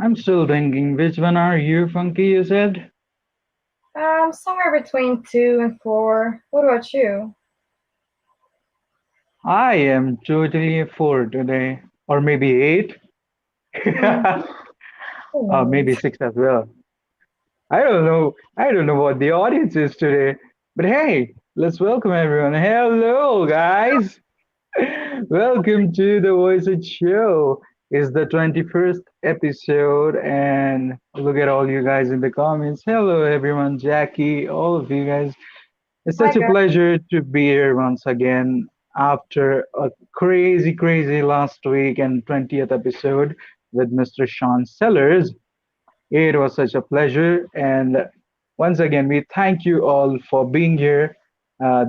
I'm still thinking, which one are you, Funky, you said? Somewhere between 2 and 4. What about you? I am totally a 4 today. Or maybe 8. Hmm, who Maybe knows? 6 as well. I don't know. I don't know what the audience is today. But hey, let's welcome everyone. Hello, guys. Welcome to the Voice It Show. It's the 21st episode, and look at all you guys in the comments. Hello, everyone. Jackie, all of you guys. It's Hi such a guys. pleasure to be here once again after a crazy, crazy last week and 20th episode with Mr. Sean Sellers. It was such a pleasure. And once again, we thank you all for being here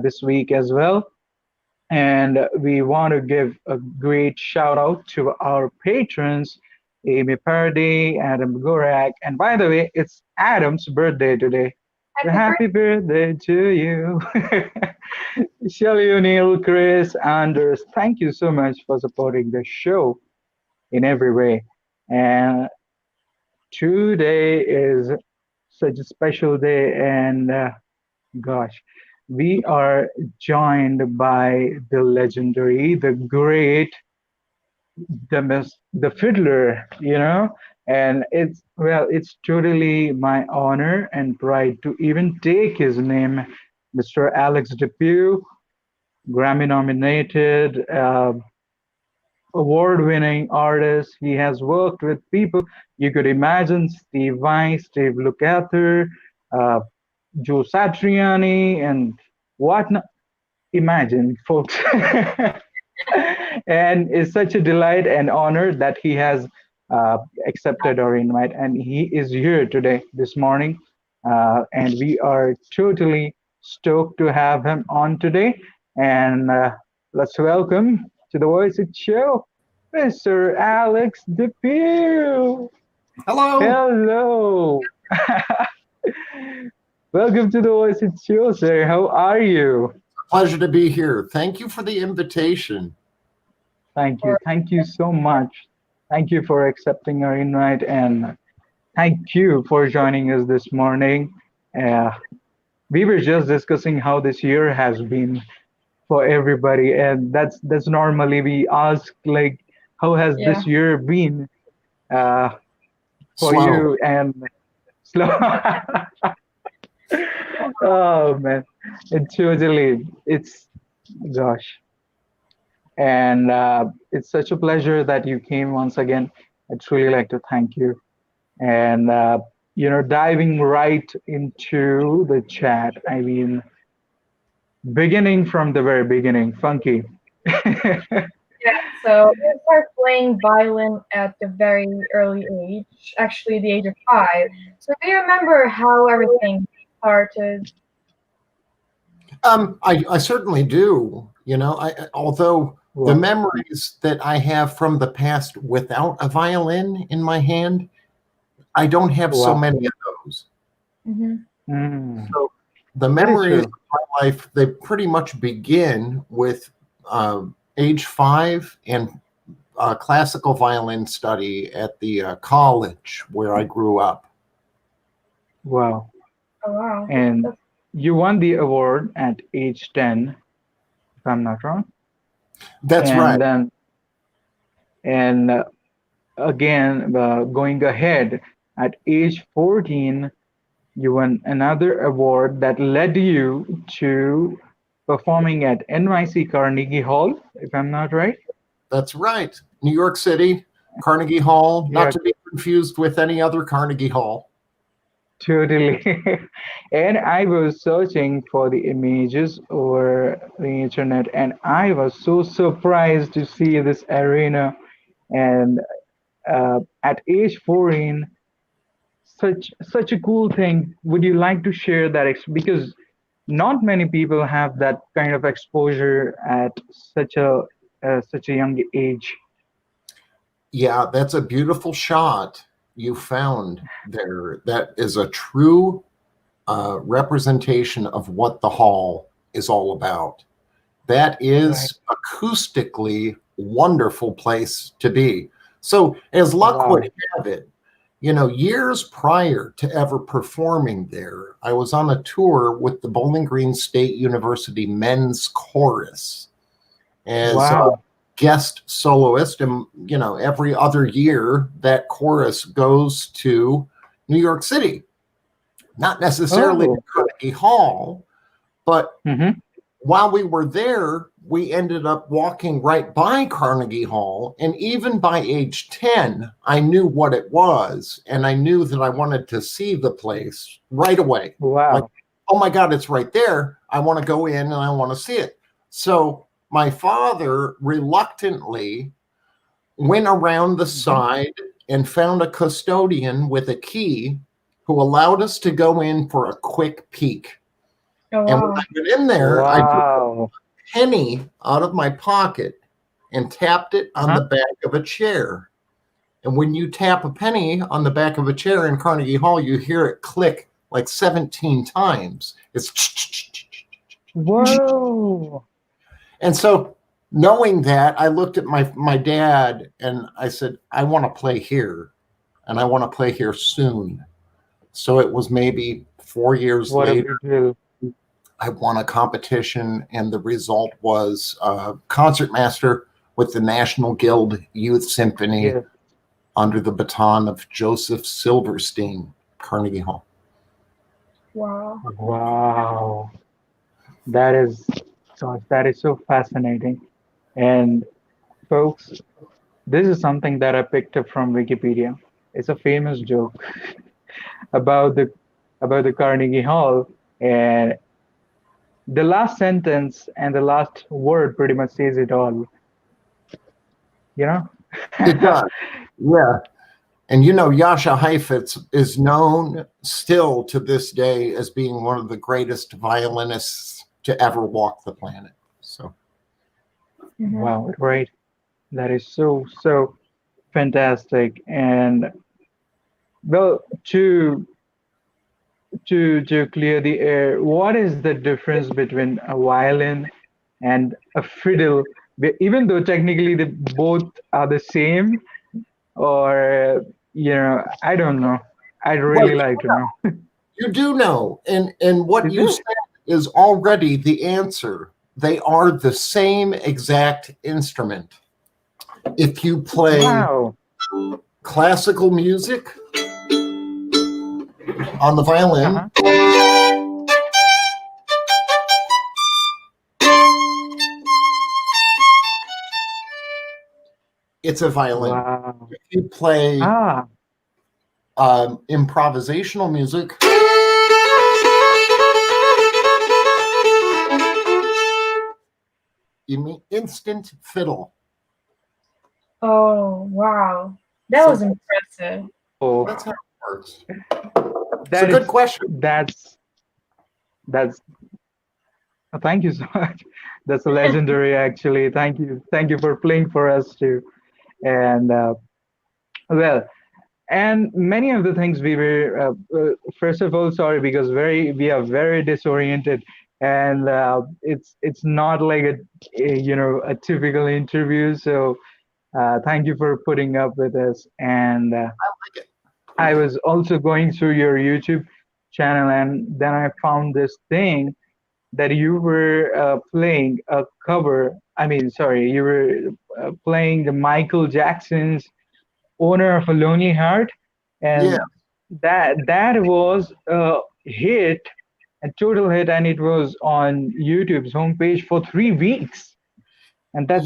this week as well. And we want to give a great shout out to our patrons, Amy Pardy, Adam Gorak. And by the way, it's Adam's birthday today. So Happy birthday. happy birthday to you. Shelly O'Neill, Chris, Anders, thank you so much for supporting the show in every way. And today is such a special day, and gosh, we are joined by the legendary, the great, the fiddler, and it's totally my honor and pride to even take his name, Mr. Alex DePue, Grammy-nominated, award-winning artist. He has worked with people you could imagine: Steve Vai, Steve Lukather, uh, Joe Satriani, and whatnot. Imagine, folks. And it's such a delight and honor that he has accepted our invite, and he is here today, this morning. And we are totally stoked to have him on today. And let's welcome to the Voice It Show, Mr. Alex DePue. Hello. Hello. Welcome to the Voice It Show, sir. How are you? Pleasure to be here. Thank you for the invitation. Thank you. Or Thank you so much. Thank you for accepting our invite, and thank you for joining us this morning. Uh, we were just discussing how this year has been for everybody, and that's normally we ask, like, how has yeah. this year been uh, for Slow. you? And slow. Oh man, it's gosh. And it's such a pleasure that you came once again. I'd truly like to thank you. And, diving right into the chat, I mean, beginning from the very beginning, Funky. Yeah. So I started playing violin at the very early age, actually the age of 5. So do you remember how everything started? I certainly do. Although the Wow. memories that I have from the past without a violin in my hand, I don't have so Wow. many of those. Hmm. Mm, So the that is memories of true. my life, they pretty much begin with age 5 and classical violin study at the college where I grew up. Wow. Oh wow. And That's you won the award at age 10, if I'm not wrong. That's And right. then, and again, going ahead, at age 14, you won another award that led you to performing at NYC Carnegie Hall, if I'm not right. That's right. New York City, Carnegie Hall, not Yeah, to be confused with any other Carnegie Hall. totally. And I was searching for the images over the internet, and I was so surprised to see this arena. And at age 14, such a cool thing. Would you like to share that? Because not many people have that kind of exposure at such a young age. Yeah, that's a beautiful shot you found there. That is a true representation of what the hall is all about. That Right. is acoustically wonderful place to be. So, as luck would Wow. have it, years prior to ever performing there, I was on a tour with the Bowling Green State University Men's Chorus as a Wow. guest soloist. And, every other year that chorus goes to New York City, not necessarily Oh. to Carnegie Hall, but Mm-hmm. while we were there, we ended up walking right by Carnegie Hall. And even by age 10, I knew what it was. And I knew that I wanted to see the place right away. Like, Wow. oh my God, it's right there. I want to go in and I want to see it. So my father reluctantly went around the side and found a custodian with a key who allowed us to go in for a quick peek. Oh, And when wow. I went in there, I took Wow. a penny out of my pocket and tapped it on Uh-huh. the back of a chair. And when you tap a penny on the back of a chair in Carnegie Hall, you hear it click like 17 times. It's Whoa. and so knowing that, I looked at my dad and I said, I want to play here, and I want to play here soon. So it was maybe 4 years What a later, big deal. I won a competition, and the result was Concertmaster with the National Guild Youth Symphony Yeah. under the baton of Joseph Silverstein, Carnegie Hall. Wow. Wow. That is so fascinating. And folks, this is something that I picked up from Wikipedia. It's a famous joke about the Carnegie Hall, and the last sentence and the last word pretty much says it all. You know? It does, yeah. And Jascha Heifetz is known still to this day as being one of the greatest violinists to ever walk the planet. So, Mhm. Wow, right. That is so fantastic. And well, to clear the air, what is the difference between a violin and a fiddle? Even though technically they both are the same, or I don't know. I'd well, really like to know. you do know, and what Is you it? said is already the answer. They are the same exact instrument. If you play Wow. classical music on the violin, Uh-huh. it's a violin. Wow. If you play Ah, improvisational music, you mean instant fiddle. Oh, wow. That So was impressive. oh, that's how it works. It's a that good is question. that's thank you so much. That's legendary, actually. Thank you for playing for us too. And well, and many of the things we were first of all, sorry, because we are very disoriented, and it's not like a typical interview. So thank you for putting up with us. And I like it. I was also going through your YouTube channel, and then I found this thing that you were playing a cover. I mean, sorry, you were playing the Michael Jackson's "Owner of a Lonely Heart," Yeah. and that was a hit, a total hit, and it was on YouTube's homepage for 3 weeks. And That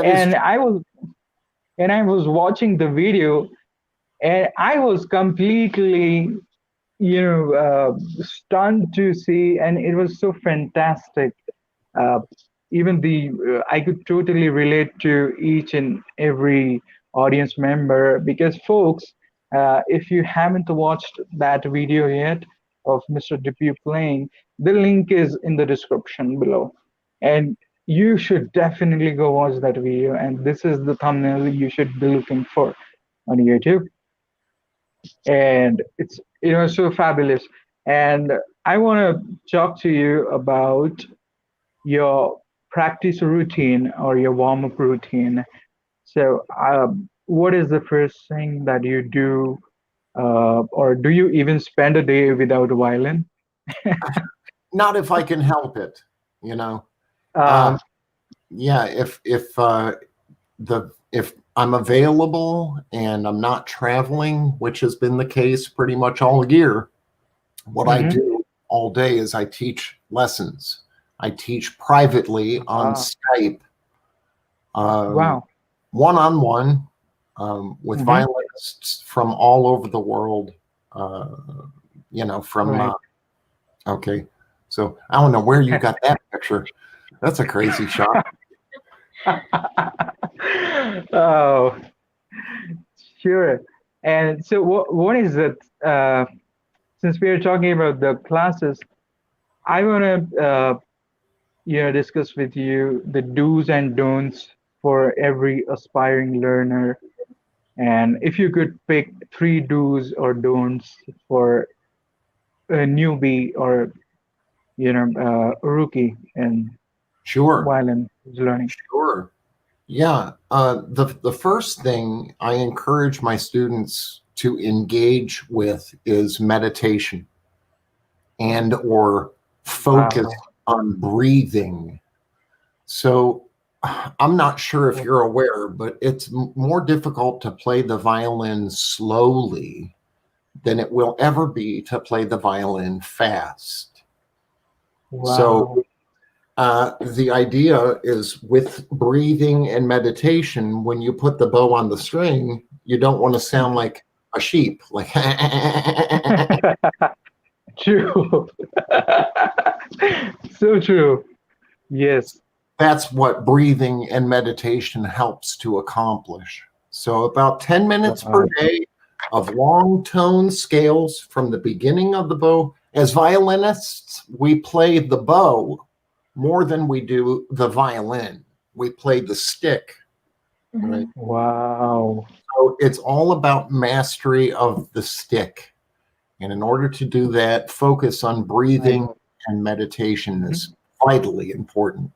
is I was watching the video, and I was completely stunned to see, and it was so fantastic. Uh, even I could totally relate to each and every audience member, because folks, if you haven't watched that video yet of Mr. DePue playing, the link is in the description below, and you should definitely go watch that video. And this is the thumbnail you should be looking for on YouTube, and it's so fabulous. And I want to talk to you about your practice routine or your warm-up routine. So what is the first thing that you do, or do you even spend a day without a violin? Not if I can help it, you know. Uh, Yeah, if I'm available and I'm not traveling, which has been the case pretty much all year, what I mhm. do all day is I teach lessons. I teach privately on Wow. Skype, Wow. one-on-one, with Hmm. violinists from all over the world. Uh, you know, from Right. okay. So I don't know where you got that picture. That's a crazy shot. Oh, sure. And so, what is it? Since we are talking about the classes, I want to, discuss with you the do's and don'ts for every aspiring learner. And if you could pick three do's or don'ts for a newbie or rookie in Sure, violin who's learning. sure. Yeah. The first thing I encourage my students to engage with is meditation and or focus Wow. on breathing. So I'm not sure if you're aware, but it's more difficult to play the violin slowly than it will ever be to play the violin fast. So Wow. the idea is with breathing and meditation, when you put the bow on the string, you don't want to sound like a sheep, like True. So true. Yes. that's what breathing and meditation helps to accomplish. So about 10 minutes per Wow. day of long tone scales from the beginning of the bow. As violinists, we play the bow more than we do the violin. We play the stick, right? Mhm. Wow. So it's all about mastery of the stick. And in order to do that, focus on Right. breathing and meditation Mhm. is vitally important.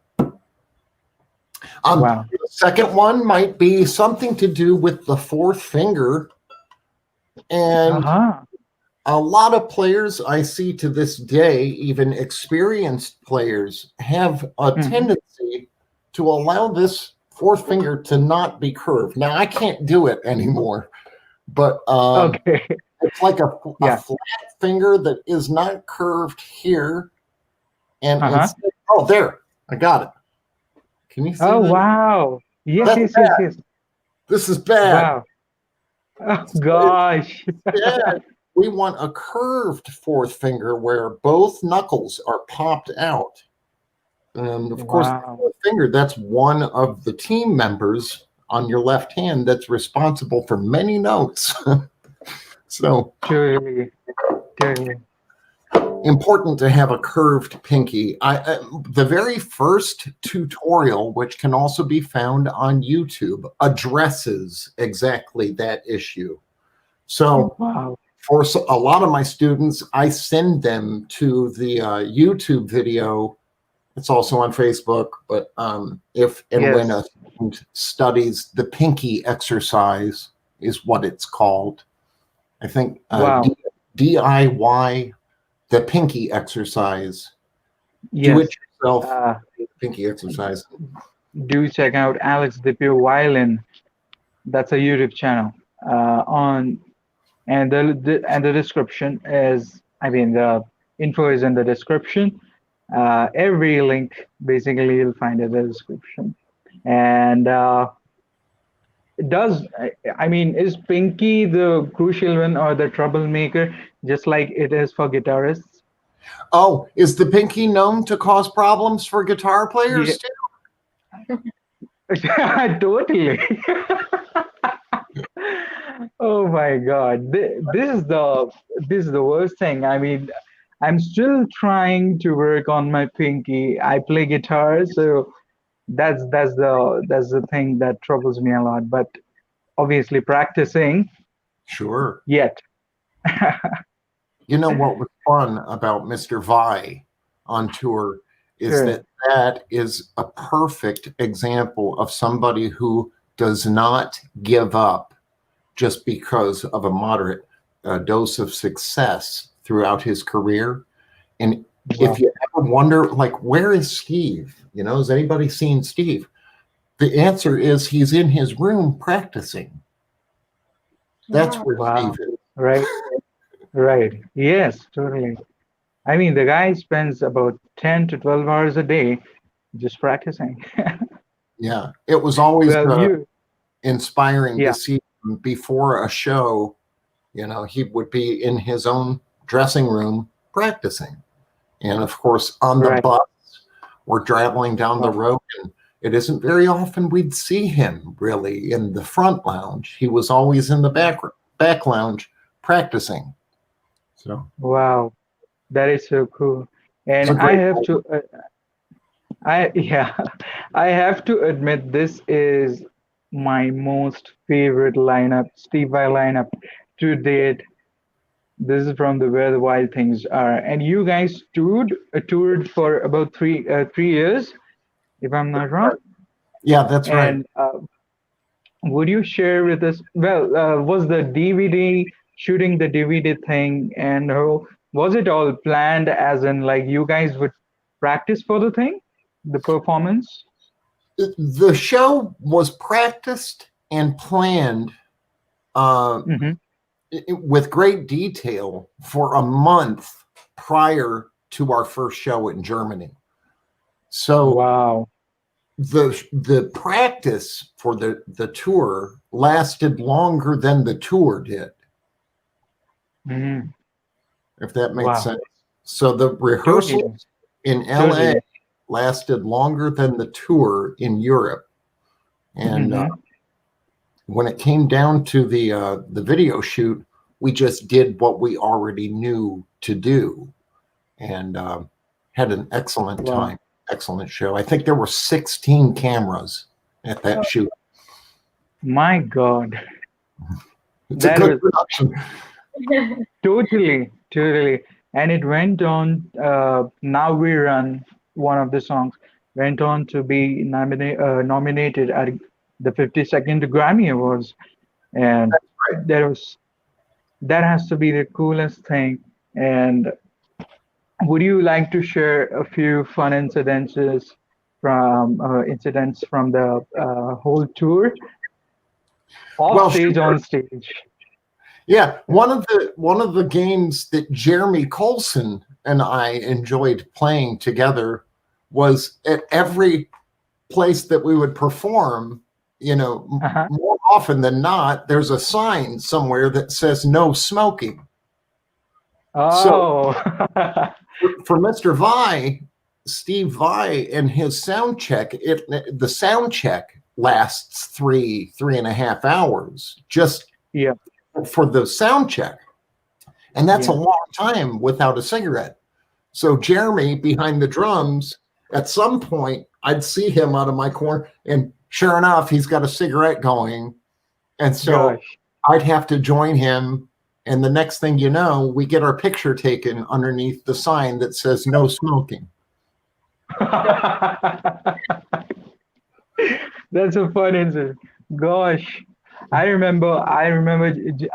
Wow. The second one might be something to do with the fourth finger. And Uh-huh. a lot of players I see to this day, even experienced players, have a Mhm. tendency to allow this fourth finger to not be curved. Now, I can't do it anymore, but Okay. it's like a Yeah. flat finger that is not curved here. And Uh-huh. it's, oh, there, I got it. Can you see Oh, that? wow. Yes, That's yes, yes, bad. yes. This is bad. Wow. Oh, So gosh. instead, we want a curved fourth finger where both knuckles are popped out. And of course, the Wow. fourth finger, that's one of the team members on your left hand that's responsible for many notes. So Truly. Truly. important to have a curved pinky. The very first tutorial, which can also be found on YouTube, addresses exactly that issue. So Wow. for a lot of my students, I send them to the YouTube video. It's also on Facebook, but if and when a Yes. student studies the pinky exercise is what it's called. I think Wow. DIY, the pinky exercise. Do Yes. it yourself Uh, pinky exercise. do check out Alex DePue Violin. That's a YouTube channel. On and the description is, I mean, the info is in the description. Every link basically you'll find in the description. And does I mean, is Pinky the crucial one or the troublemaker, just like it is for guitarists? Oh, is the pinky known to cause problems for guitar Yeah, players too? totally. Oh my God, this is the worst thing. I mean, I'm still trying to work on my pinky. I play guitar, so that's the thing that troubles me a lot. But obviously, practicing Sure. yet. You know what was fun about Mr. Vi on tour is Sure. that that is a perfect example of somebody who does not give up just because of a moderate dose of success throughout his career. And if you ever wonder, like, where is Steve? You know, has anybody seen Steve? The answer is he's in his room practicing. That's where Steve is. Right. Right. Yes, totally. I mean, the guy spends about 10 to 12 hours a day just practicing. Yeah. It was always Well, inspiring yeah, to see him before a show. You know, he would be in his own dressing room practicing. And of course, on the right. bus, we're traveling down the Wow. road, and it isn't very often we'd see him really in the front lounge. He was always in the back lounge practicing. So Wow, that is so cool. it's And a I great have moment. to, yeah, I have to admit this is my most favorite lineup, Steve Vai lineup to date. This is from the Where the Wild Things Are, and you guys toured for about 3 years, if I'm not wrong. Yeah, that's right. And would you share with us? Well, was the DVD shooting the DVD thing, and was it all planned? As in, like you guys would practice for the thing, the performance? The show was practiced and planned Hmm. with great detail for a month prior to our first show in Germany. So Wow. the practice for the tour lasted longer than the tour did, Hmm. if that makes Wow. sense. So the Totally. rehearsals in LA Totally. lasted longer than the tour in Europe. And Hmm. when it came down to the video shoot, we just did what we already knew to do, and had an excellent Wow. time. Excellent show. I think there were 16 cameras at that shoot. My God. It's a That good was production. totally, totally. And it went on, Now We Run, one of the songs, went on to be nominated at the 52nd Grammy Awards. And Right. that has to be the coolest thing. And would you like to share a few fun incidents from the whole tour, off Well, stage, sure. on stage? Yeah, one of the games that Jeremy Colson and I enjoyed playing together was at every place that we would perform, you know, Uh-huh. more often than not, there's a sign somewhere that says no smoking. So Oh. for Mr. Vai, Steve Vai, and his sound check, the sound check lasts 3.5 hours just Yeah. for the sound check. And that's a Yeah. long time without a cigarette. So Jeremy behind the drums, at some point, I'd see him out of my corner, and sure enough, he's got a cigarette going. And so Gosh. I'd have to join him. And the next thing you know, we get our picture taken underneath the sign that says no smoking. That's a fun incident. Gosh, I remember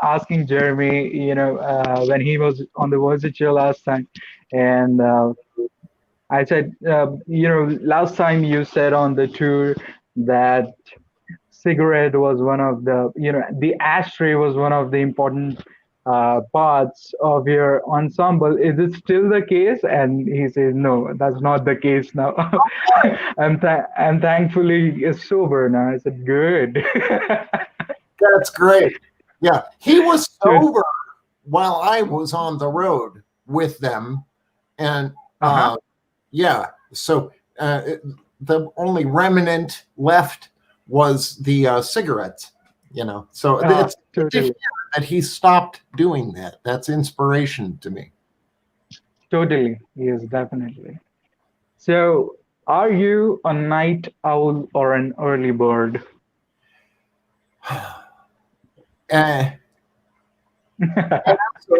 asking Jeremy, when he was on the VoiceIt show last time, and I said, last time you said on the tour that cigarette was one of the ashtray was one of the important parts of your ensemble. Is it still the case? And he says, no, that's not the case now. I'm thankfully sober now. I said, good. That's great. Yeah, he was So, sober while I was on the road with them. And uh-huh. yeah, so the only remnant left was the cigarettes, So it's to hear Totally, that he stopped doing that. That's inspiration to me. totally. Yes, definitely. So, are you a night owl or an early bird? As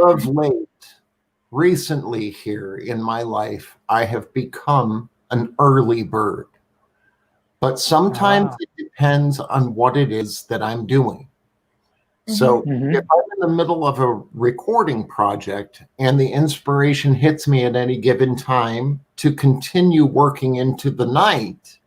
of late, recently here in my life, I have become an early bird. But sometimes Ah, it depends on what it is that I'm doing. So if I'm in the middle of a recording project and the inspiration hits me at any given time to continue working into the night,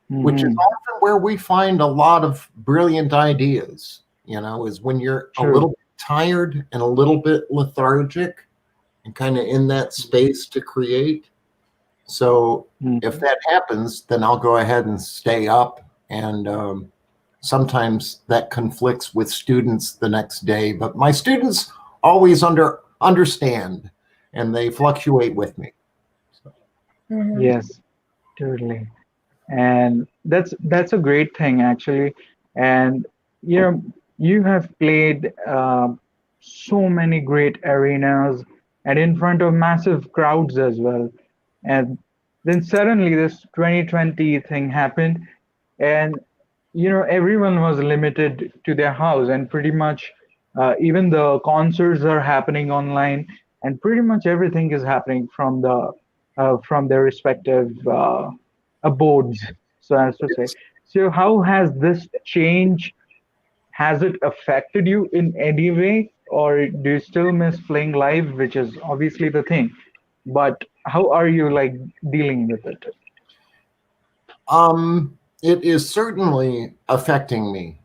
which is often where we find a lot of brilliant ideas, is when you're a little bit tired and a little bit lethargic and kind of in that space to create. So if that happens, then I'll go ahead and stay up, and sometimes that conflicts with students the next day, but my students always understand, and they fluctuate with me. So. Yes, totally. And that's a great thing, actually. And you have played so many great arenas and in front of massive crowds as well. And then suddenly this 2020 thing happened, and everyone was limited to their house, and pretty much even the concerts are happening online, and pretty much everything is happening from their respective abodes, so as to say. So how has this change, has it affected you in any way, or do you still miss playing live, which is obviously the thing, but how are you like dealing with it? It is certainly affecting me,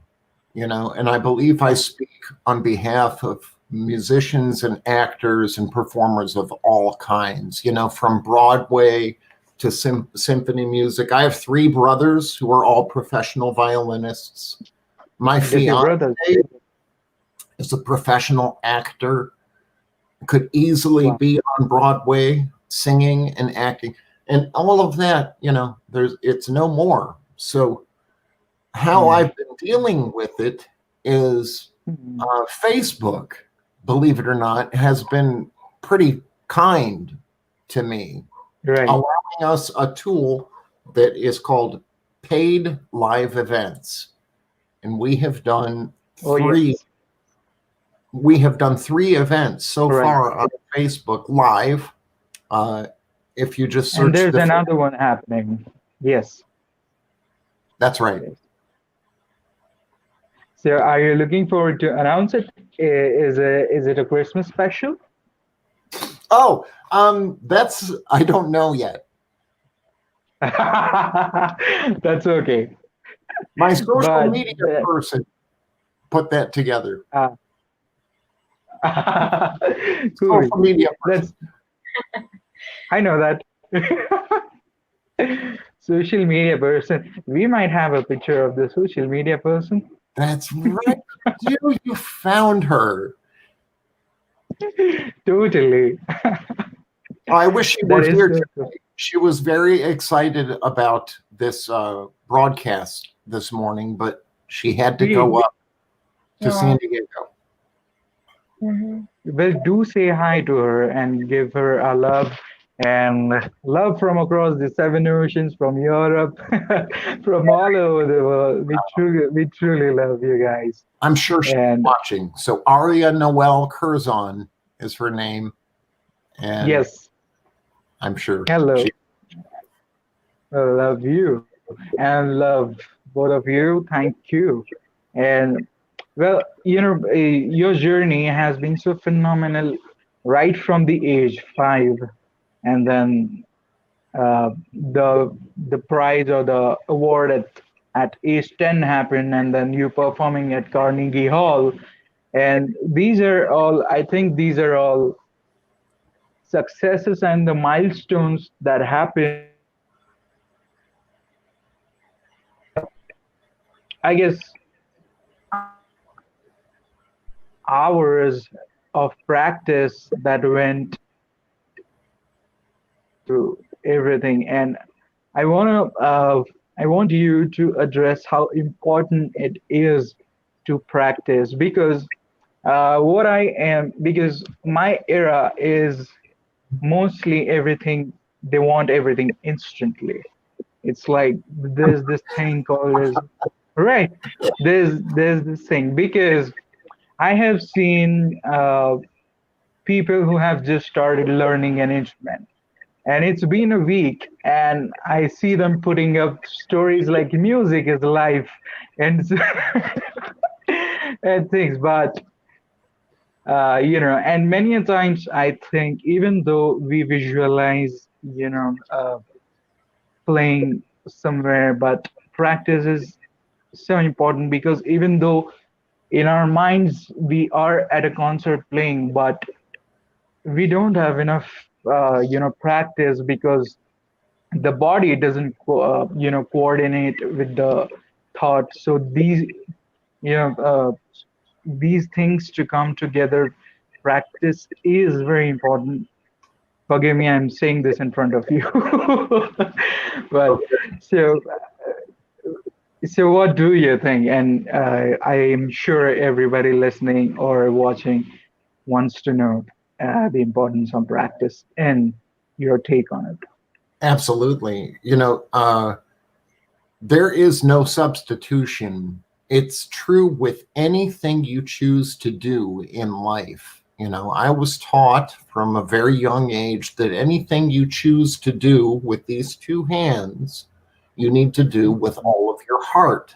and I believe I speak on behalf of musicians and actors and performers of all kinds, from Broadway to symphony music. I have 3 brothers who are all professional violinists. My fiance is a professional actor, could easily be on Broadway singing and acting, and all of that, it's no more. So how I've been dealing with it is Facebook, believe it or not, has been pretty kind to me, allowing us a tool that is called paid live events. And we have done 3. We have done 3 events so far on Facebook Live. If you just search, and there's another one happening. Yes, that's right. So, are you looking forward to announce it? Is it a Christmas special? Oh, I don't know yet. That's okay. My social media person put that together. Cool. Social media person. I know that. Social media person. We might have a picture of the social media person. That's right. You found her. Totally. I wish she was here today. She was very excited about this broadcast this morning, but she had to go up to San Diego. Well, do say hi to her and give her a love, and love from across the 7 oceans, from Europe, from all over the world. We truly love you guys. I'm sure she's watching. So Aria Noel Curzon is her name. And yes, I'm sure. Hello. I love you and love both of you. Thank you. And well, your journey has been so phenomenal right from the age 5, and then the prize or the award at age 10 happened, and then you performing at Carnegie Hall, and I think these are all successes and the milestones that happen. I guess hours of practice that went through everything, and I want you to address how important it is to practice, because because my era is mostly everything, they want everything instantly. It's like there's this thing called right. There's this thing, because I have seen people who have just started learning an instrument, and it's been a week, and I see them putting up stories like music is life, and and things. But and many a times I think even though we visualize, playing somewhere, but practice is so important because even though in our minds we are at a concert playing, but we don't have enough, practice because the body doesn't, coordinate with the thought. So you know, uh, these things to come together, practice is very important. Forgive me, I'm saying this in front of you. But so, so what do you think? And I am sure everybody listening or watching wants to know the importance of practice and your take on it. Absolutely. There is no substitution. It's true with anything you choose to do in life. I was taught from a very young age that anything you choose to do with these two hands, you need to do with all of your heart.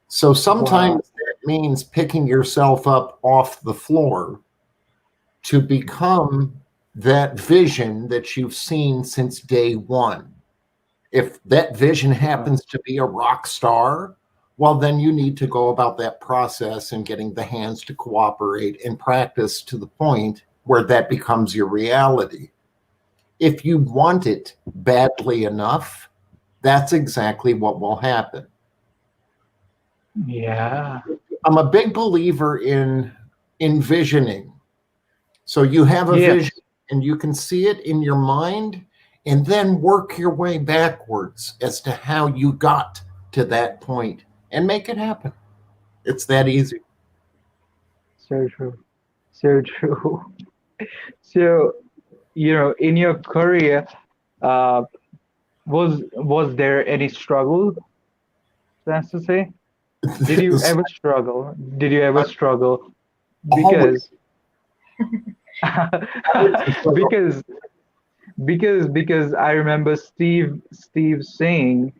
So sometimes Wow. that means picking yourself up off the floor to become that vision that you've seen since day one. If that vision Wow. happens to be a rock star, well, then you need to go about that process and getting the hands to cooperate and practice to the point where that becomes your reality. If you want it badly enough, that's exactly what will happen. Yeah. I'm a big believer in envisioning. So you have a Yes. vision and you can see it in your mind and then work your way backwards as to how you got to that point and make it happen. It's that easy. So true. So true. So, in your career, uh, was there any struggle, that's to say? Did you ever struggle? Did you ever struggle? Always, Because always a struggle. because because I remember Steve saying,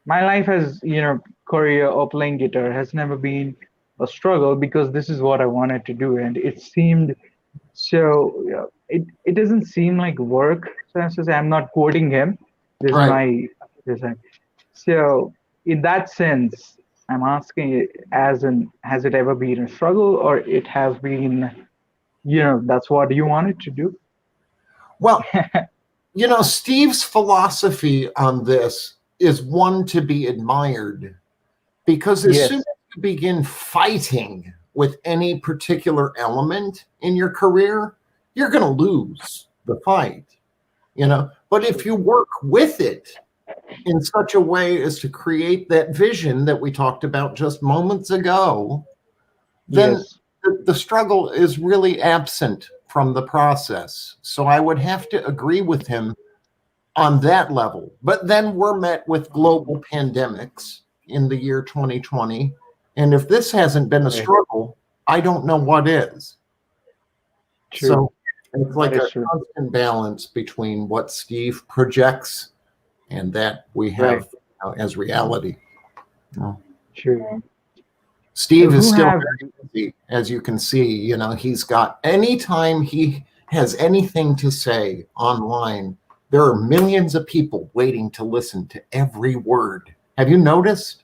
my life has, career or playing guitar has never been a struggle because this is what I wanted to do, and it seemed so. It doesn't seem like work. So as to say, I'm not quoting him. This is Right. my design. So in that sense, I'm asking it as in, has it ever been a struggle, or it has been, that's what you wanted to do? Well, Steve's philosophy on this is one to be admired because as soon Yes. as you begin fighting with any particular element in your career, you're going to lose the fight. But if True. you work with it in such a way as to create that vision that we talked about just moments ago, then Yes. the struggle is really absent from the process. So I would have to agree with him on that level. But then we're met with global pandemics in the year 2020. And if this hasn't been a Right. struggle, I don't know what is. True. So it's That like is a true. constant balance between what Steve projects and that we Right. have as reality. True. So Steve is who still have very busy, as you can see. He's got anytime he has anything to say online, there are millions of people waiting to listen to every word. Have you noticed?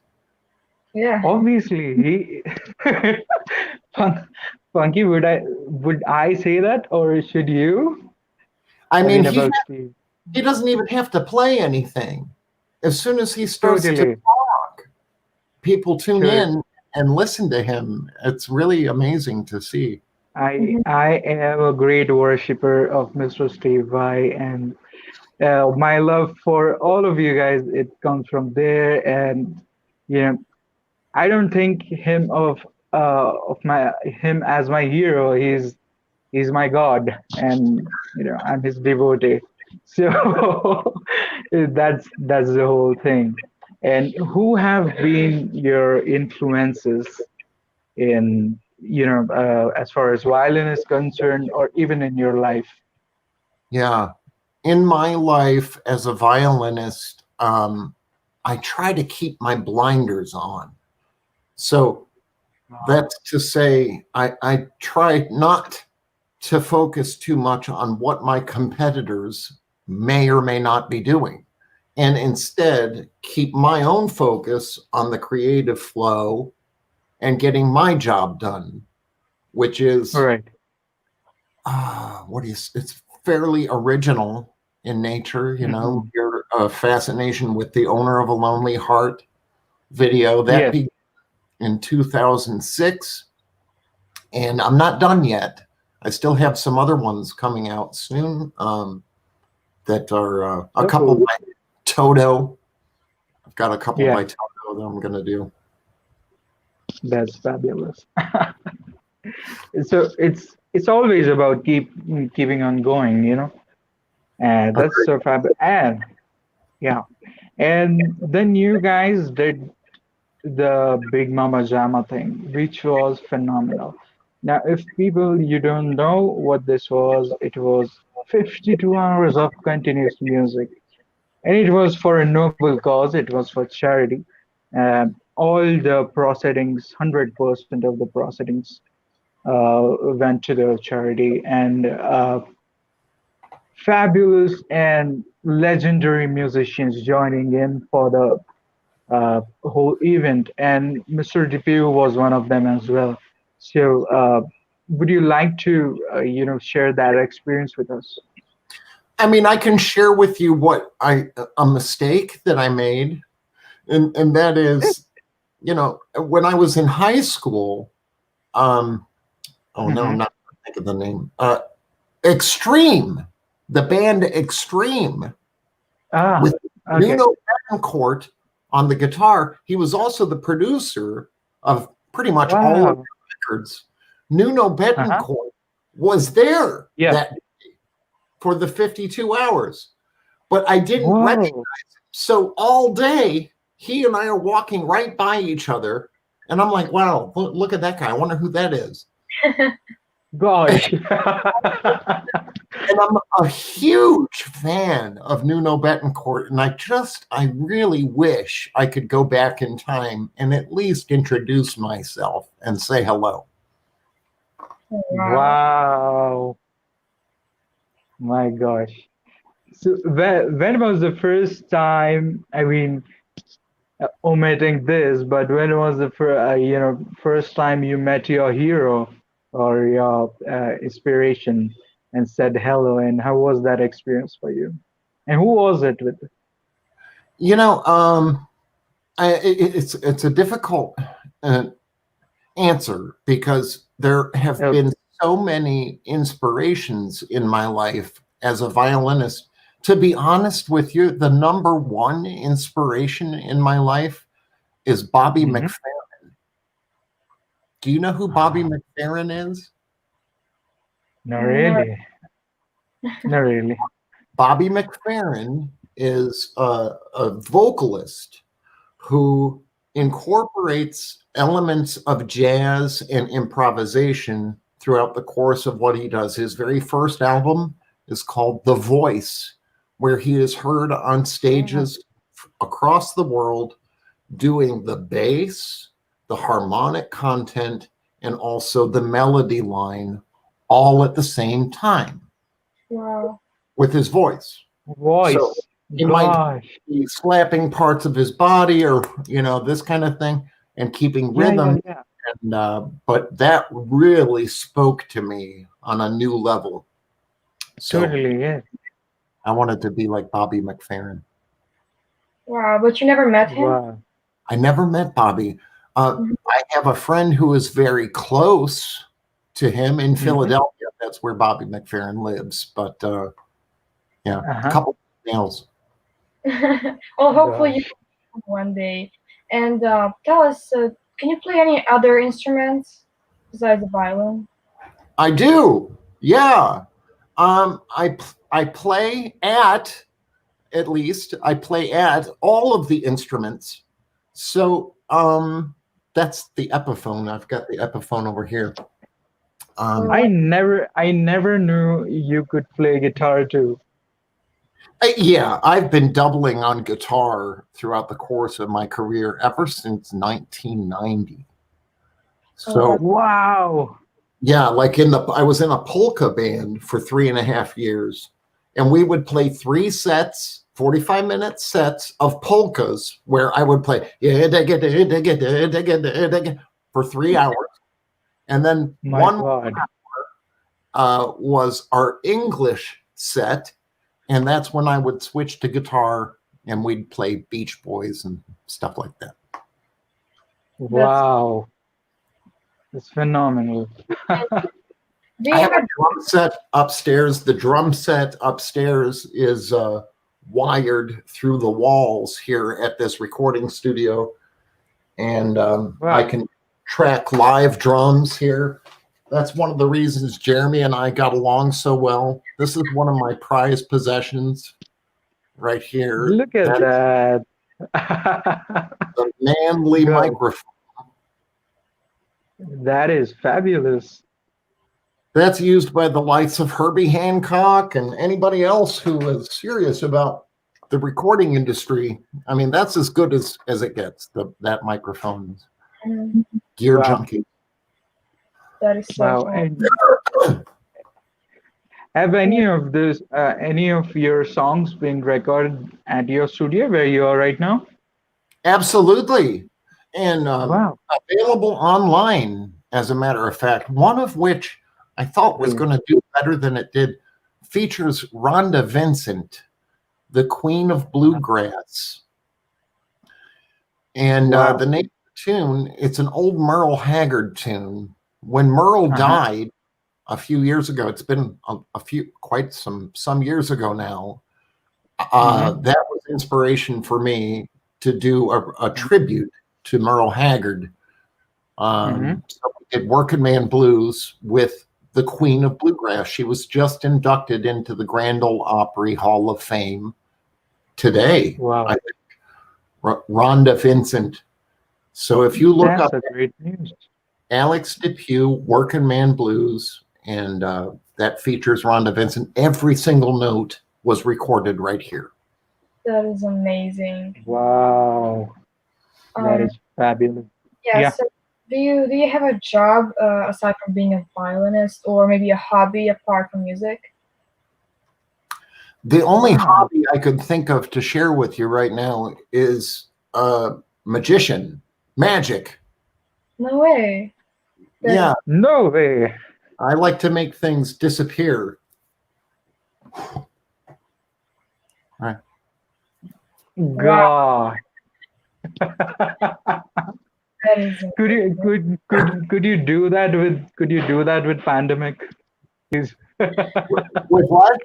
Yeah. obviously he Fun- Funky, would I say that, or should you? I I mean, mean he about Steve. he doesn't even have to play anything. As soon as he starts to Totally. talk, people tune Sure. in and listen to him. It's really amazing to see. I am a great worshipper of Mr. Steve Vai, and my love for all of you guys, it comes from there. And you know, I don't think him as my hero. He's my god, and I'm his devotee. So that's the whole thing. And who have been your influences in as far as violin is concerned, or even in your life? Yeah. In my life as a violinist, I try to keep my blinders on. So that's to say, I try not to focus too much on what my competitors may or may not be doing, and instead keep my own focus on the creative flow and getting my job done, which is Right. it's fairly original in nature. Hmm. Your fascination with The Owner of a Lonely Heart video that Yes, began in 2006, and I'm not done yet. I still have some other ones coming out soon, that are a couple oh, by Toto. I've got a couple yeah, by Toto that I'm going to do. that's fabulous. So it's always about keeping on going, and that's Agreed. so fab. And yeah, and then you guys did the Big Mama Jama thing, which was phenomenal. Now, if people you don't know what this was, it was 52 hours of continuous music, and it was for a noble cause. It was for charity. All the proceedings, 100% of the proceedings, went to the charity, and fabulous and legendary musicians joining in for the whole event, and Mr. DePue was one of them as well. So, would you like to, share that experience with us? I mean, I can share with you what a mistake that I made, and that is, when I was in high school. Oh no, I'm Hmm. not thinking of the name. Extreme, the band Extreme, Ah, with okay. Nuno Bettencourt on the guitar. He was also the producer of pretty much all of Wow. the records. Nuno Uh-huh. Bettencourt was there Yeah. that for the 52 hours, but I didn't recognize. Wow. So all day, he and I are walking right by each other, and I'm like, wow, look at that guy. I wonder who that is. Gosh. And I'm a huge fan of Nuno Bettencourt, and I really wish I could go back in time and at least introduce myself and say hello. Wow. Wow. My gosh. So, when was the first time? I mean, omitting this, but when was the first time you met your hero or your inspiration and said hello, and how was that experience for you? And who was it with? You know, it's a difficult uh, answer because there have Okay. been so many inspirations in my life as a violinist. To be honest with you, the number one inspiration in my life is Bobby Hmm. McFerrin. Do you know who Bobby McFerrin is? Not No. really. Not really. Bobby McFerrin is a vocalist who incorporates elements of jazz and improvisation throughout the course of what he does. His very first album is called The Voice, where he is heard on Ah, stages across the world doing the bass, the harmonic content, and also the melody line all at the same time Wow. with his voice. So voice. he might Gosh. be slapping parts of his body or, this kind of thing and keeping Yeah, yeah, rhythm. yeah. And, but that really spoke to me on a new level. So Totally, yeah. I wanted to be like Bobby McFerrin. Wow. But you never met him? Wow. I never met Bobby. Mhm. I have a friend who is very close to him in Hmm. Philadelphia. That's where Bobby McFerrin lives. But yeah, a Uh-huh. couple of nails. Well, hopefully you Gosh. will one day. And tell us, can you play any other instruments besides the violin? I do. Yeah. I play at least I play at all of the instruments. So that's the Epiphone. I've got the Epiphone over here. I never knew you could play guitar too. Yeah, I've been doubling on guitar throughout the course of my career ever since 1990. So Wow. yeah, like I was in a polka band for 3.5 years, and we would play 3 sets, 45-minute sets of polkas where I would play for 3 hours. And then My one God. was our English set, and that's when I would switch to guitar and we'd play Beach Boys and stuff like that. Wow. It's phenomenal. I have a drum set upstairs. The drum set upstairs is wired through the walls here at this recording studio. And I can track live drums here. That's one of the reasons Jeremy and I got along so well. This is one of my prized possessions right here. Look at that. The manly microphone. That is fabulous. That's used by the likes of Herbie Hancock and anybody else who is serious about the recording industry. I mean, that's as good as it gets, that microphone. Gear junkie. That is so cool. Have any of your songs been recorded at your studio where you are right now? Absolutely. And available online, as a matter of fact, one of which I thought was going to do better than it did, features Rhonda Vincent, the queen of bluegrass. And the name of the tune, it's an old Merle Haggard tune. When Merle died a few years ago, it's been quite some years ago now, that was inspiration for me to do a tribute to Merle Haggard. So we did Working Man Blues with the Queen of Bluegrass. She was just inducted into the Grand Ole Opry Hall of Fame today. Wow. I think. Rhonda Vincent. So if you look up great news. Alex DePue, Working Man Blues, and that features Rhonda Vincent, every single note was recorded right here. That is amazing. Wow. That is fabulous. Yeah. So do you have a job aside from being a violinist, or maybe a hobby apart from music? The only hobby I could think of to share with you right now is magician, magic. No way. Yeah. No way. I like to make things disappear. Right. God. Could you do that with pandemic? Please. With what?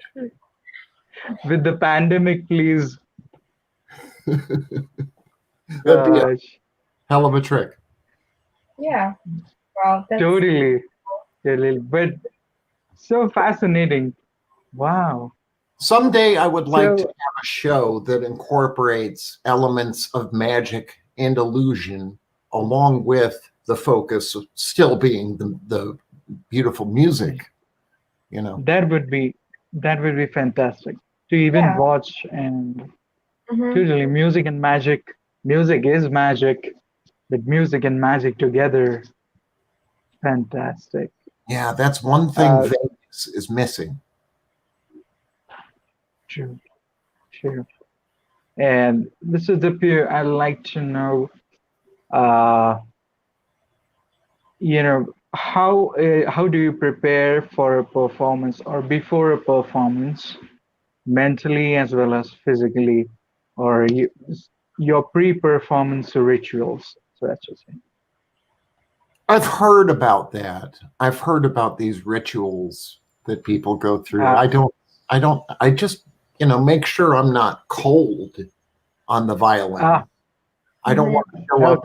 With the pandemic, please. That'd be a hell of a trick. Yeah. Wow. Totally. But so fascinating. Wow. Someday I would like to have a show that incorporates elements of magic and illusion, along with the focus of still being the beautiful music. You know, that would be fantastic to even watch. And totally, music and magic. Music is magic, but music and magic together, fantastic. Yeah, that's one thing Vegas is missing. True. And Mr. DePue, I'd like to know, how do you prepare for a performance or before a performance, mentally as well as physically, or your pre-performance rituals, so that's what I'm saying. I've heard about that. I've heard about these rituals that people go through. I just, make sure I'm not cold on the violin. I don't want to show up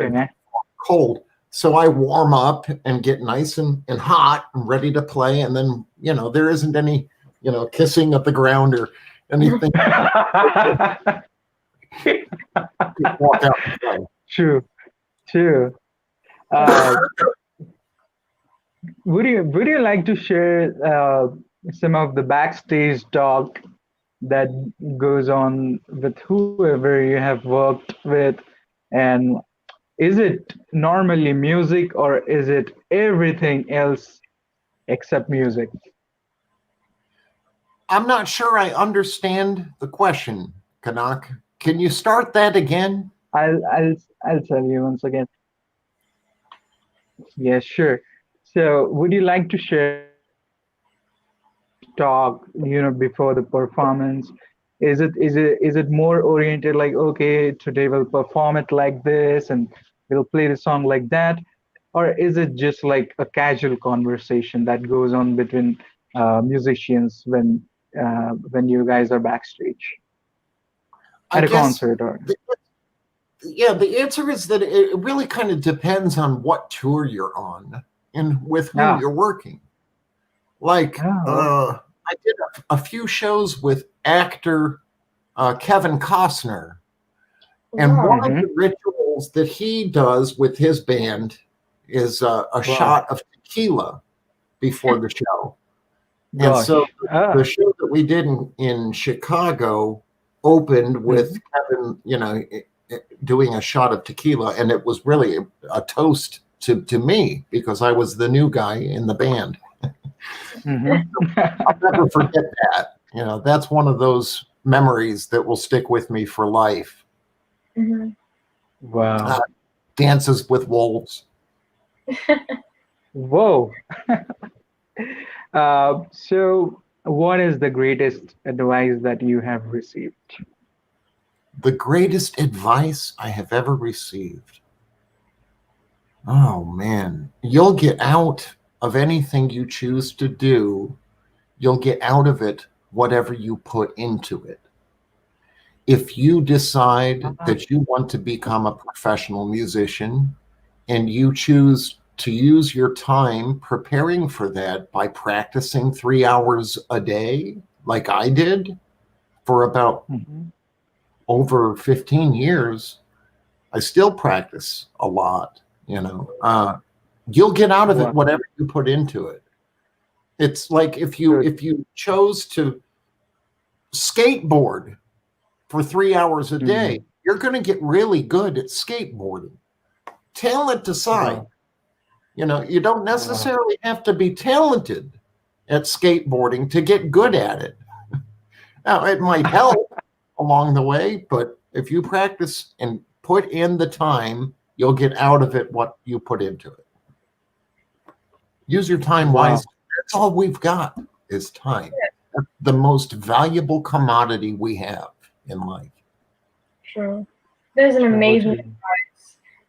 cold. So I warm up and get nice and hot and ready to play. And then, there isn't any, kissing of the ground or anything. Walk out and play. True. Uh, would you like to share some of the backstage talk that goes on with whoever you have worked with, and is it normally music or is it everything else except music? I'm not sure I understand the question, Kanak. Can you start that again? I'll tell you once again. Yes, sure. So, would you like to share talk, before the performance? Is it more oriented like, okay, today we'll perform it like this and we'll play the song like that, or is it just like a casual conversation that goes on between musicians when you guys are backstage I at a guess, concert or? yeah, the answer is that it really kind of depends on what tour you're on and with whom Ah, you're working. Like, oh, I did a few shows with actor Kevin Costner, and one Wow. of mm-hmm. the rituals that he does with his band is a Wow, shot of tequila before the show. And so gosh, ah, the show that we did in Chicago opened with mm-hmm. Kevin, doing a shot of tequila, and it was really a toast to me because I was the new guy in the band. Mm-hmm. I'll never forget that. That's one of those memories that will stick with me for life. Mhm. Uh, Wow. Dances with Wolves. Whoa. So, what is the greatest advice that you have received? The greatest advice I have ever received. Oh man, you'll get out of anything you choose to do. You'll get out of it whatever you put into it. If you decide Ah, that you want to become a professional musician and you choose to use your time preparing for that by practicing 3 hours a day, like I did for about mhm. over 15 years, I still practice a lot, you'll get out of it Wow. whatever you put into it. It's like if you Good. if you chose to skateboard for 3 hours a Mhm. day, you're going to get really good at skateboarding. Talent aside, Wow. you don't Wow. necessarily have to be talented at skateboarding to get good at it. Now, it might help along the way, but if you practice and put in the time, you'll get out of it what you put into it. Use your time Wow. wisely. That's all we've got is time. That's the most valuable commodity we have in life. True. There's an amazing Totally.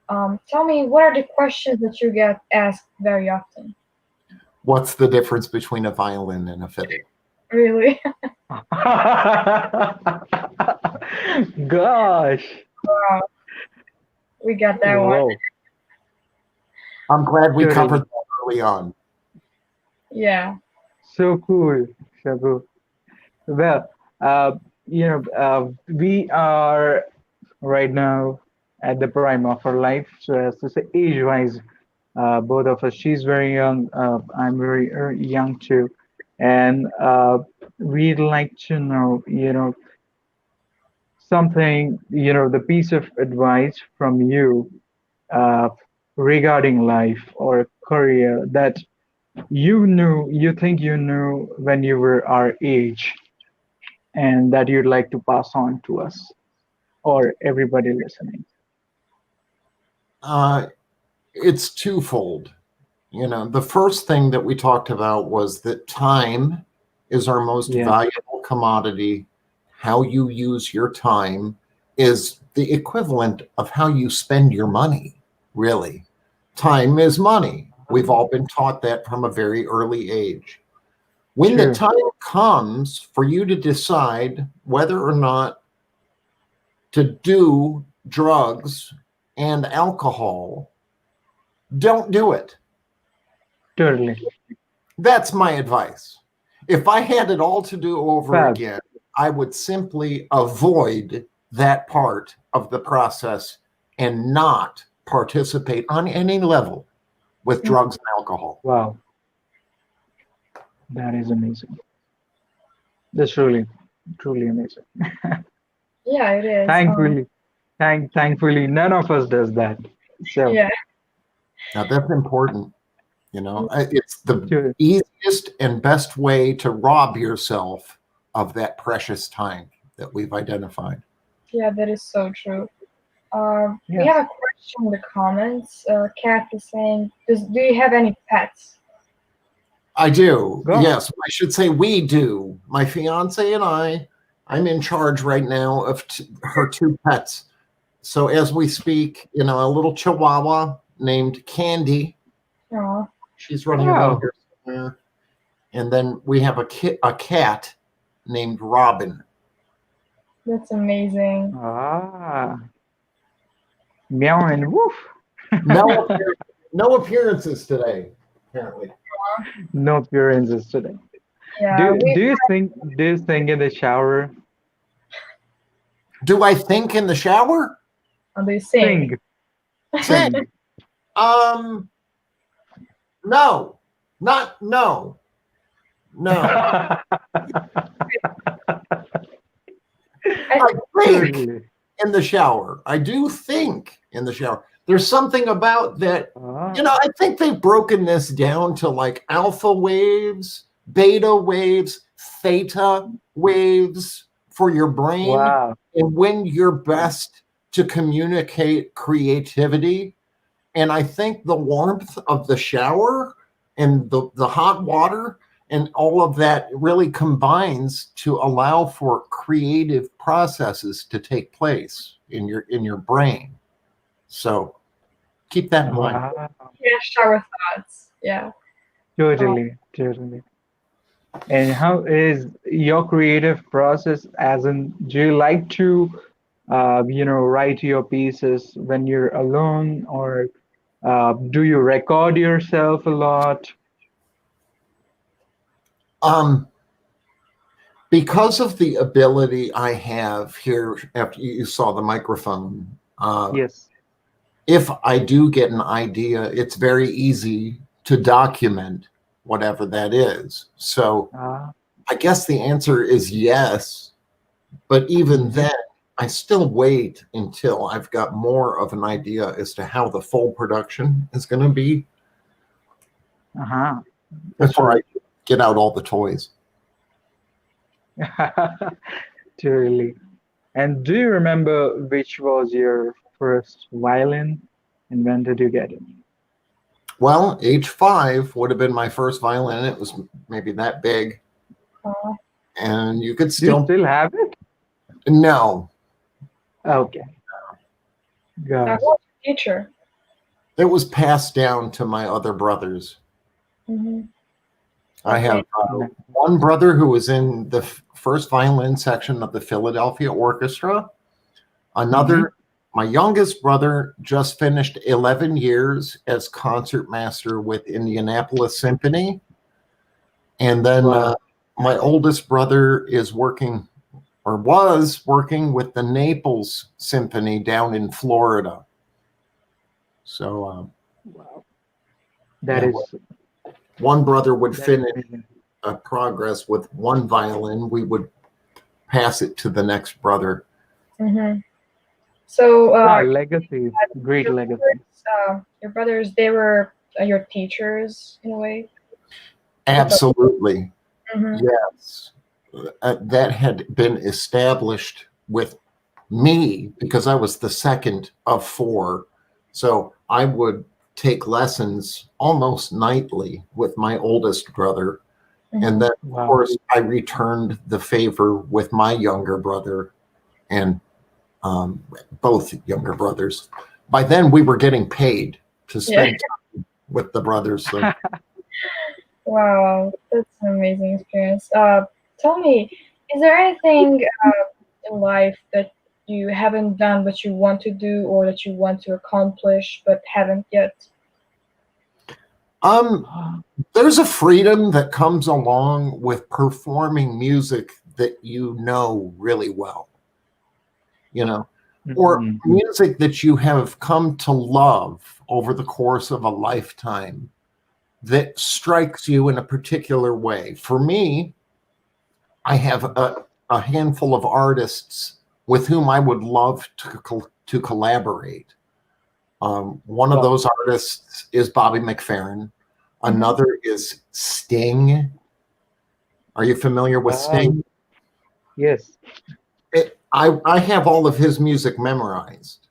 advice. Tell me, what are the questions that you get asked very often? What's the difference between a violin and a fiddle? Really? Gosh. Wow, we got that one. Whoa. I'm glad we covered Totally. that early on. Yeah. So cool. So cool. Well, we are right now at the prime of our life. So as to say, age-wise, both of us. She's very young. I'm very young too, and we'd like to know, something, the piece of advice from you uh, regarding life or career that you think you knew when you were our age, and that you'd like to pass on to us or everybody listening. Uh, it's twofold. The first thing that we talked about was that time is our most Yeah. valuable commodity. How you use your time is the equivalent of how you spend your money, really. Time is money. We've all been taught that from a very early age. When the True. time comes for you to decide whether or not to do drugs and alcohol, don't do it. Totally. That's my advice. If I had it all to do over Fab. again, I would simply avoid that part of the process and not participate on any level with drugs and alcohol. Wow, that is amazing. That's truly, truly amazing. Yeah, it is. Thankfully, thankfully, none of us does that. So, Yeah. Now that's important. It's the sure. easiest and best way to rob yourself of that precious time that we've identified. Yeah, that is so true. We Yes. have a question in the comments. Kat is saying, do you have any pets? I do. Go. Yes, I should say we do. My fiance and I'm in charge right now of her two pets. So as we speak, a little Chihuahua named Candy. Aw, She's running Wow. around here somewhere. And then we have a cat named Robin. that's amazing. Ah, meow and woof. No appearances today, apparently. No appearances today. Yeah, Do you think in the shower? Do I think in the shower? they sing. Sing. Sing. No. No. I think Totally. in the shower. I do think in the shower. There's something about that. Ah, I think they've broken this down to like alpha waves, beta waves, theta waves for your brain. wow. And when you're best to communicate creativity. And I think the warmth of the shower and the hot water and all of that really combines to allow for creative processes to take place in your brain. So keep that in mind. Wow. Yeah, shower thoughts. Yeah. Totally. And how is your creative process? As in, do you like to, write your pieces when you're alone, or do you record yourself a lot? Because of the ability I have here, after you saw the microphone, Yes. if I do get an idea, it's very easy to document whatever that is. So Ah, I guess the answer is yes, but even then, I still wait until I've got more of an idea as to how the full production is going to be uh-huh. before I get out all the toys. Totally. And do you remember which was your first violin and when did you get it? Well, age 5 would have been my first violin. It was maybe that big, Aw. and you could Do you still still have it? no. Okay. Got Now, it. what's your teacher? It was passed down to my other brothers. Mm-hmm. I have one brother who was in the first violin section of the Philadelphia Orchestra. Another, my youngest brother, just finished 11 years as concertmaster with Indianapolis Symphony. And then Wow. my oldest brother is working or was working with the Naples Symphony down in Florida. So Wow. That Yeah, is one brother would that is finish amazing. a progress with one violin. We would pass it to the next brother. Mm-hmm. So, Wow, legacy. Great legacy. your brothers, they were your teachers in a way. Absolutely. Mm-hmm. Yes. That had been established with me because I was the second of 4. So I would take lessons almost nightly with my oldest brother. And then, of Wow. course, I returned the favor with my younger brother and both younger brothers. By then, we were getting paid to spend time with the brothers. So. Wow, that's an amazing experience. Tell me, is there anything in life that you haven't done but you want to do, or that you want to accomplish but haven't yet? There's a freedom that comes along with performing music that you know really well. or Mhm. music that you have come to love over the course of a lifetime that strikes you in a particular way. For me, I have a handful of artists with whom I would love to collaborate. One of Wow. those artists is Bobby McFerrin. Mm-hmm. Another is Sting. Are you familiar with Wow. Sting? Yes. I have all of his music memorized.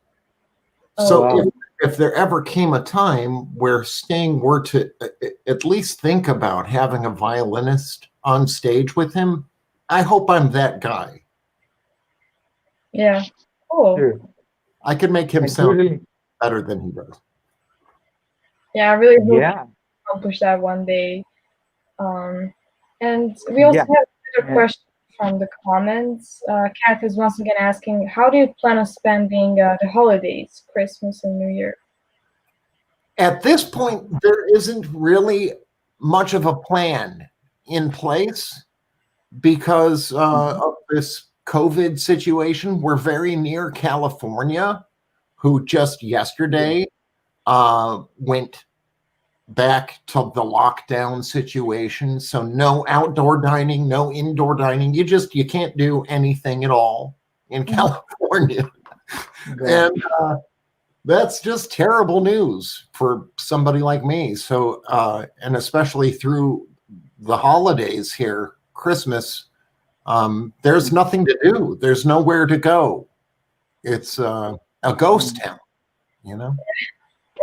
Oh, So Wow. if there ever came a time where Sting were to at least think about having a violinist on stage with him, I hope I'm that guy. yeah. Cool. Sure. I could make him I sound totally. better than he does. Yeah, I really hope you Yeah. accomplish that one day. Um, and we also Yeah. have another And question from the comments. Kath is once again asking, how do you plan on spending the holidays, Christmas and New Year? At this point, there isn't really much of a plan in place because mhm. of this COVID situation. We're very near California, who just Yeah. yesterday went back to the lockdown situation. So no outdoor dining, no indoor dining. You can't do anything at all in Mhm. California. And Gosh. that's just terrible news for somebody like me. So and especially through the holidays here, Christmas, there's nothing to do. There's nowhere to go. It's a ghost Mhm. town, you know?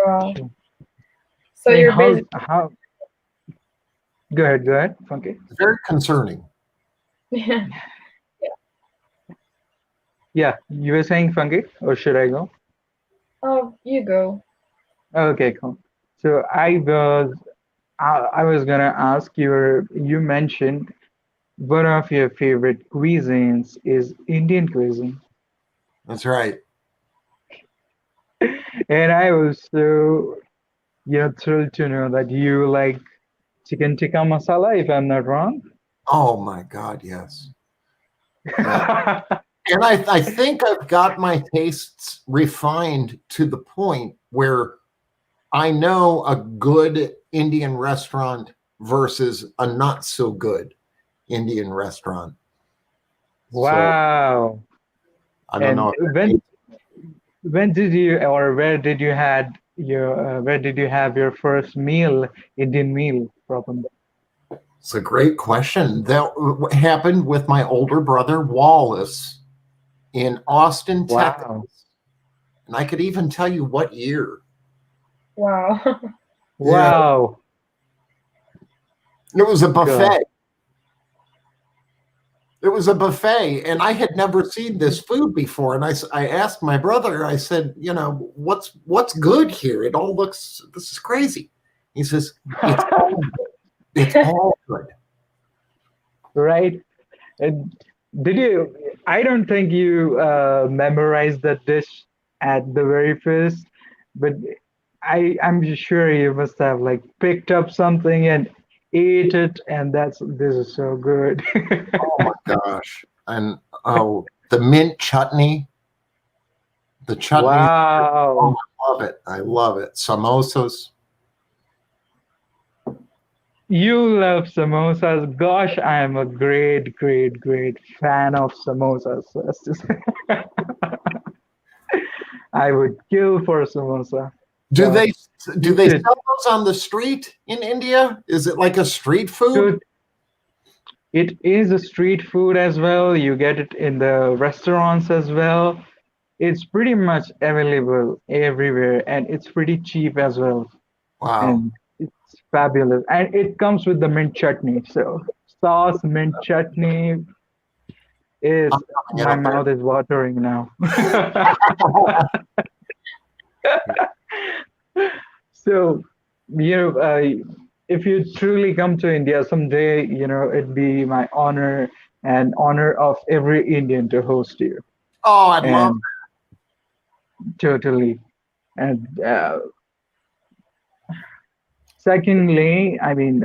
Wow. Sure. So And you're basically, how go ahead, Funky. It's very concerning. yeah. Yeah, you were saying Funky, or should I go? Oh, you go. Okay, cool. So I was gonna ask you mentioned one of your favorite cuisines is Indian cuisine. That's right. And I was so, thrilled to know that you like chicken tikka masala, if I'm not wrong. Oh my God, yes. Yeah. And I think I've got my tastes refined to the point where I know a good Indian restaurant versus a not so good Indian restaurant. So Wow. I don't know And if that means when did you or where did you have your first meal, Indian meal from? it's a great question. That happened with my older brother Wallace in Austin, Texas. Wow. And I could even tell you what year. Wow. Yeah, Wow. it was a God. buffet. It was a buffet, and I had never seen this food before. And I asked my brother, I said, what's good here? It all looks, this is crazy. He says, it's all good. Right? And did you? I don't think you memorized the dish at the very first, but I'm sure you must have like picked up something and ate it, and this is so good. Oh my gosh. And oh, the mint chutney, the chutney. Oh, Wow. I love it. I love it. Samosas. You love samosas. Gosh, I am a great, great, great fan of samosas. Let's just I would kill for a samosa. Do Gosh, they do you they should. sell those on the street in India? Is it like a street food? So it is a street food as well. You get it in the restaurants as well. It's pretty much available everywhere and it's pretty cheap as well. Wow. And it's fabulous. And it comes with the mint chutney. So sauce, mint chutney I'm is coming my out there. mouth is watering now. So, if you truly come to India someday, it'd be my honor and honor of every Indian to host you. Oh, I'd love. And totally. And secondly, I mean,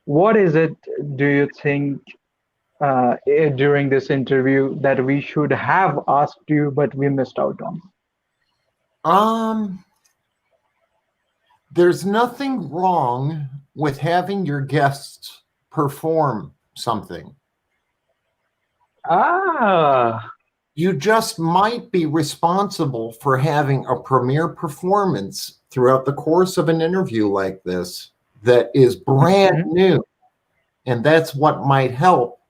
what is it do you think during this interview that we should have asked you, but we missed out on? Um, there's nothing wrong with having your guests perform something. Ah, You just might be responsible for having a premiere performance throughout the course of an interview like this that is brand mhm. new. And that's what might help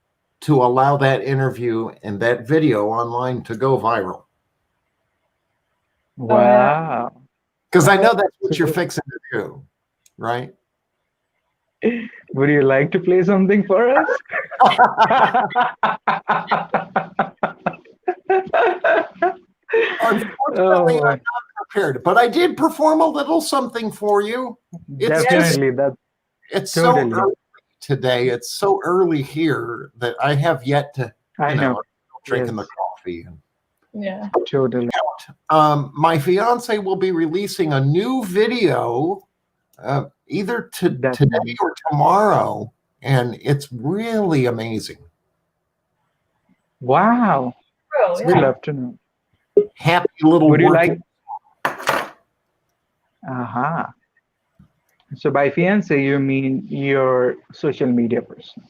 to allow that interview and that video online to go viral. Oh yeah. Wow. Because I know that's what you're So, fixing to do, right? would you like to play something for us? Oh Unfortunately, I'm my, not prepared, but I did perform a little something for you. It's just, definitely. That's it's so totally. early today. It's so early here that I have yet to, I know. I'm Yes, drinking the coffee. Yeah. totally. My fiance will be releasing a new video either today Definitely. or tomorrow, and it's really amazing. Wow. Oh We yeah. love to know. Happy little Would you working. like? Aha. So by fiance, you mean your social media person.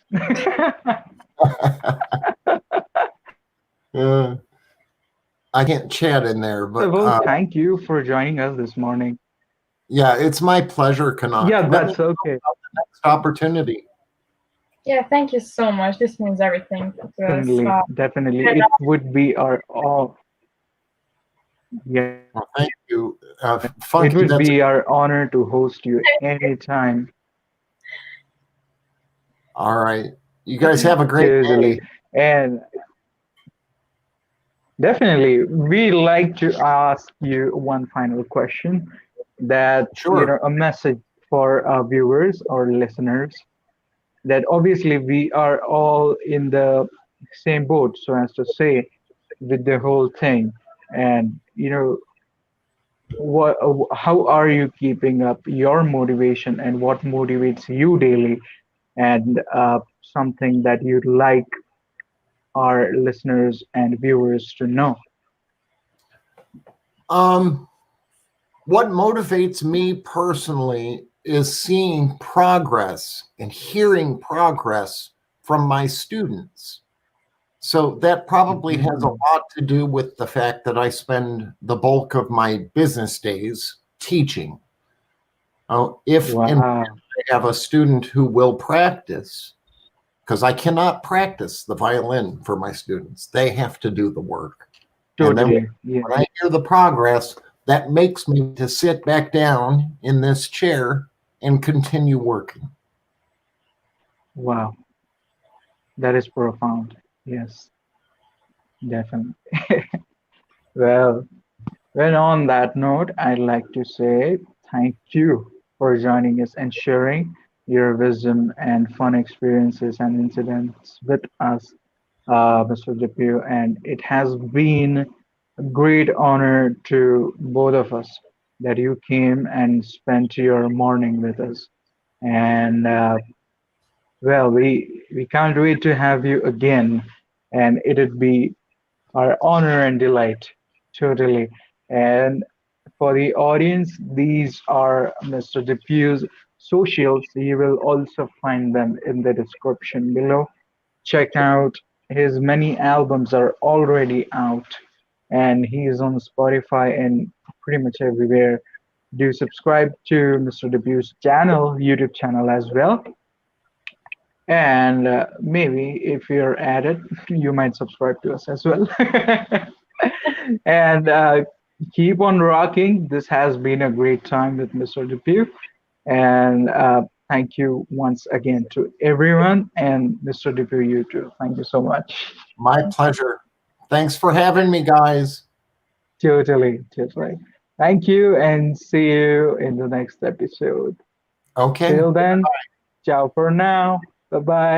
uh, I can't chat in there, So, but well, thank you for joining us this morning. yeah, it's my pleasure, Kanak. Yeah, Let me that's okay. know the next opportunity. Yeah. Thank you so much. This means everything to us. Definitely, definitely. It would be our all. Yeah, Well, thank you, it Funky. would That's be our honor to host you anytime. all right. You guys have a great Totally. day. And definitely, we like to ask you one final question that, Sure. a message for our viewers or listeners that obviously we are all in the same boat, so as to say, with the whole thing. And, what, how are you keeping up your motivation and what motivates you daily? And something that you'd like our listeners and viewers to know. Um, what motivates me personally is seeing progress and hearing progress from my students. So that probably has a Mhm. lot to do with the fact that I spend the bulk of my business days teaching. If and when Wow, I have a student who will practice, because I cannot practice the violin for my students, they have to do the work. And then totally. Yeah. when I hear the progress, that makes me to sit back down in this chair and continue working. Wow, that is profound. Yes, definitely. Well, on that note, I'd like to say thank you for joining us and sharing your wisdom and fun experiences and incidents with us, Mr. DePue. And it has been a great honor to both of us that you came and spent your morning with us. And well, we can't wait to have you again, and it'd be our honor and delight, totally. And for the audience, these are Mr. Depue's socials. You will also find them in the description below. Check out his many albums are already out, and he is on Spotify and pretty much everywhere. Do subscribe to Mr. Depue's channel, YouTube channel as well. And maybe if you're at it, you might subscribe to us as well. And keep on rocking. This has been a great time with Mr. Depew. And thank you once again to everyone. And Mr. Depew, you too. Thank you so much. My pleasure. Thanks for having me, guys. Totally, totally. Thank you and see you in the next episode. Okay. Till then, ciao for now. Bye bye.